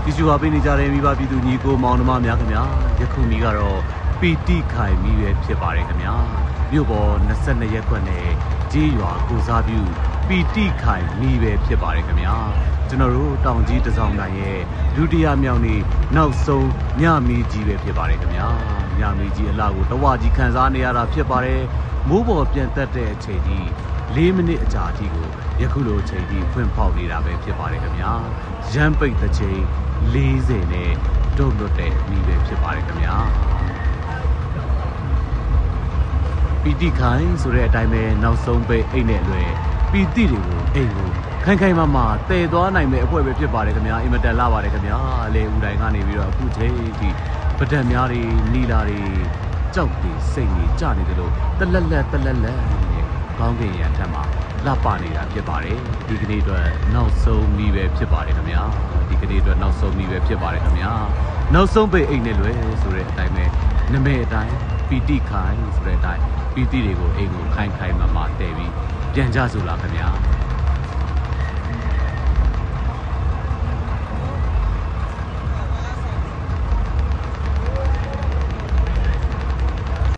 တီရှူဟာပေးနေကြတဲ့မိဘပြည်သူညီကိုမောင်နှမများခင်ဗျာယခုမီကတော့ပီတိခိုင်မီပဲဖြစ်ပါတယ်ခင်ဗျာမြို့ပေါ်22ရက်ခွက်နဲ့ကြေးရွာကိုစားပြုပီတိခိုင်မီပဲဖြစ်ပါတယ်ခင်ဗျာကျွန်တော်တို့တောင်ကြီးတစောင်းတိုင်းရဲ့ဒုတိယမြောက်နေ့နောက်ဆုံးညမီကြီးပဲဖြစ်ပါတယ်ခင်ဗျာညမီကြီးအလားကိုတဝကြီးခန်းစားနေရတာဖြစ်ပါတယ်မိုးပေါ်ပြန်တက်တဲ့အချိန်ကြီး4မိနစ်အကြာကြီးကိုယခုလိုအချိန်ကြီးဖွင့်ဖောက်နေတာပဲဖြစ်ပါတယ်ခင်ဗျာရမ်းပိတ်တဲ့ချိန်40နဲ့ဒုတ်လွတ်တဲ့မိပဲဖြစ်ပါတယ်ခင်ဗျာပီတိခိုင်ဆိုတဲ့အတိုင်းပဲနောက်ဆုံးပဲအိတ်နဲ့လွယ်ပီတိတွေကိုအိမ်ကိုခိုင်ခိုင်မာမာတည်သွားနိုင်မဲ့အဖွဲ့ပဲဖြစ်ပါတယ်ခင်ဗျာအင်မတန်လာပါတယ်ခင်ဗျာအလေဦးတိုင်းကနေပြီးတော့အခုချိန်ဒီပဒံများတွေနီလာတွေကြောက်တွေစိတ်တွေကြနေတယ်လို့တလက်လက်နဲ့ကောင်းကင်ရံထက်မှာလှပနေတာဖြစ်ပါတယ်ဒီကနေ့အတွက်နောက်ဆုံးမိပဲဖြစ်ပါတယ်ခင်ဗျာဒီကနေ့အတွက်နောက်ဆုံးမိပဲဖြစ်ပါတယ်ခင်ဗျာနောက်ဆုံးပိတ်အိတ်နဲ့လွယ်ဆိုတဲ့အတိုင်းပဲနမဲအတိုင်းပီတိခိုင်ဆိုတဲ့အတိုင်းပီတိတွေကိုအိမ်ကိုခိုင်ခိုင်မာမာတည်ပြီးပြန်ကြစို့လားခင်ဗျာ